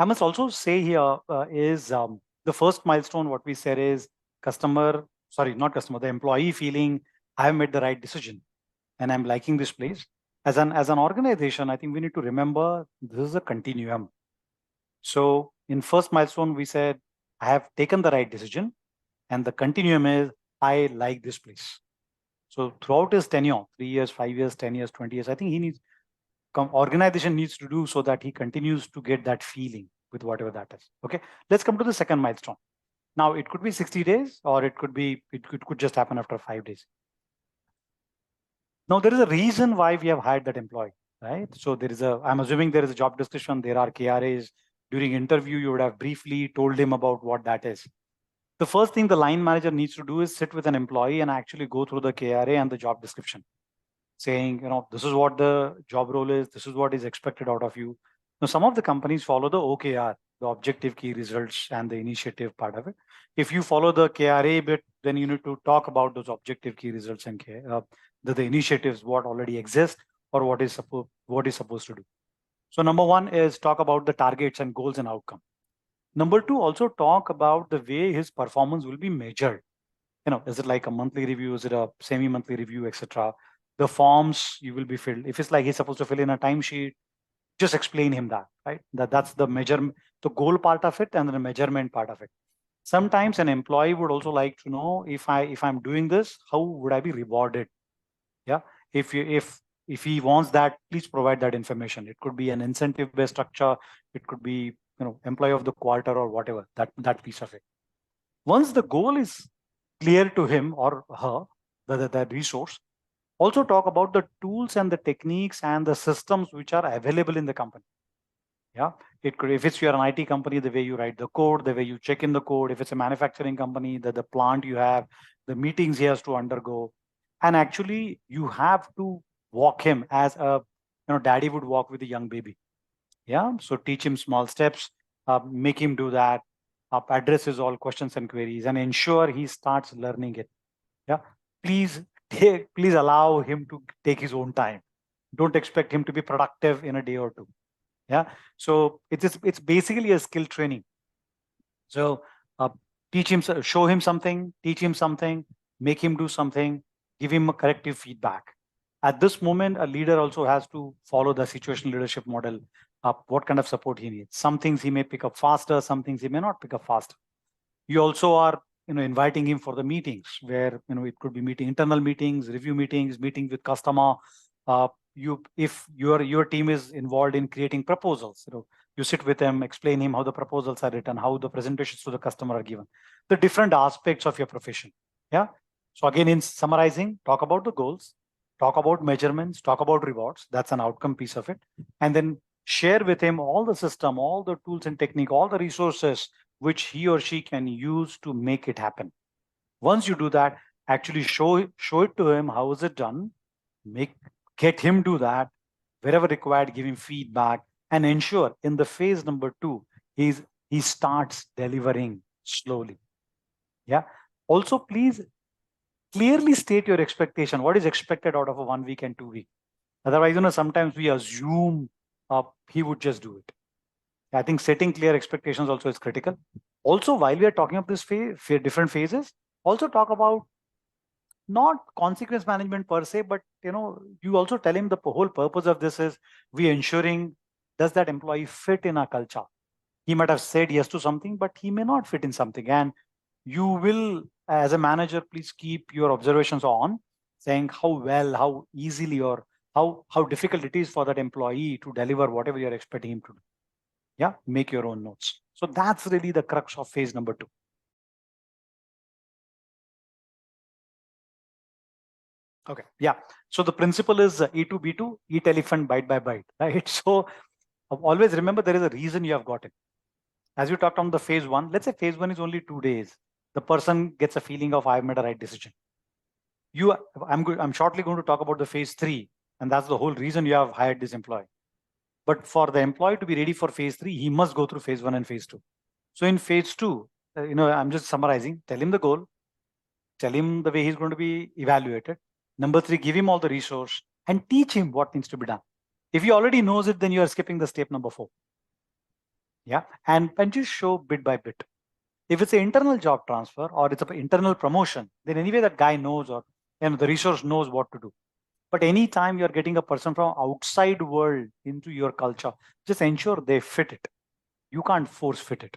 I must also say here is the first milestone. What we said is the employee feeling I have made the right decision and I'm liking this place. As an organization, I think we need to remember this is a continuum. So in first milestone, we said I have taken the right decision, and the continuum is I like this place. So throughout his tenure, 3 years, 5 years, 10 years, 20 years, I think organization needs to do so that he continues to get that feeling with whatever that is. Okay, let's come to the second milestone. Now it could be 60 days, or it could just happen after 5 days. Now there is a reason why we have hired that employee, right? So I'm assuming there is a job description, there are KRAs. During interview, you would have briefly told him about what that is. The first thing the line manager needs to do is sit with an employee and actually go through the KRA and the job description, saying, this is what the job role is, this is what is expected out of you. Now, some of the companies follow the OKR, the objective key results, and the initiative part of it. If you follow the KRA bit, then you need to talk about those objective key results and the initiatives, what already exist or what is supposed to do. So number one is talk about the targets and goals and outcome. Number two, also talk about the way his performance will be measured. Is it like a monthly review? Is it a semi-monthly review, etc.? The forms you will be filled. If it's like he's supposed to fill in a timesheet, just explain him that, right? That's the measurement, the goal part of it, and the measurement part of it. Sometimes an employee would also like to know, if I'm doing this, how would I be rewarded? Yeah. If he wants that, please provide that information. It could be an incentive-based structure. It could be, employee of the quarter or whatever, that piece of it. Once the goal is clear to him or her, the resource, also talk about the tools and the techniques and the systems which are available in the company. Yeah, if it's you're an IT company, the way you write the code, the way you check in the code. If it's a manufacturing company, the plant you have, the meetings he has to undergo. And actually, you have to walk him as daddy would walk with a young baby. Yeah, so teach him small steps, make him do that, addresses all questions and queries, and ensure he starts learning it. Yeah, please allow him to take his own time. Don't expect him to be productive in a day or two. Yeah, so it's basically a skill training. So show him something, teach him something, make him do something, give him a corrective feedback. At this moment, a leader also has to follow the situational leadership model. What kind of support he needs. Some things he may pick up faster, some things he may not pick up faster. You also are inviting him for the meetings where it could be internal meetings, review meetings with customer. If your team is involved in creating proposals, you sit with them, explain him how the proposals are written, how the presentations to the customer are given, the different aspects of your profession. Yeah. So again, in summarizing, talk about the goals, talk about measurements, talk about rewards. That's an outcome piece of it. And then share with him all the system, all the tools and technique, all the resources which he or she can use to make it happen. Once you do that, actually show it to him, how is it done, get him do that, wherever required, give him feedback, and ensure in the phase number 2, he starts delivering slowly. Yeah. Also, please clearly state your expectation. What is expected out of a 1 week and 2 week? Otherwise, sometimes we assume he would just do it. I think setting clear expectations also is critical. Also, while we are talking of this different phases, also talk about not consequence management per se, but you also tell him the whole purpose of this is we ensuring, does that employee fit in our culture? He might have said yes to something, but he may not fit in something. And you will, as a manager, please keep your observations on, saying how well, how easily, or how difficult it is for that employee to deliver whatever you're expecting him to do. Yeah, make your own notes. So that's really the crux of phase number 2. Okay, yeah. So the principle is E2B2, eat elephant bite by bite, right? So always remember there is a reason you have got it. As you talked on the phase 1, let's say phase 1 is only 2 days. The person gets a feeling of I've made a right decision. I'm shortly going to talk about the phase 3, and that's the whole reason you have hired this employee. But for the employee to be ready for phase 3, he must go through phase 1 and phase 2. So in phase 2, I'm just summarizing, tell him the goal, tell him the way he's going to be evaluated. Number 3, give him all the resource and teach him what needs to be done. If he already knows it, then you are skipping the step number 4. Yeah. And just show bit by bit. If it's an internal job transfer or it's an internal promotion, then anyway that guy knows, or the resource knows what to do. But anytime you're getting a person from outside world into your culture, just ensure they fit it. You can't force fit it.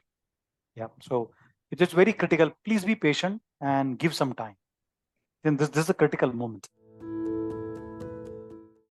Yeah. So it is very critical. Please be patient and give some time. Then this is a critical moment.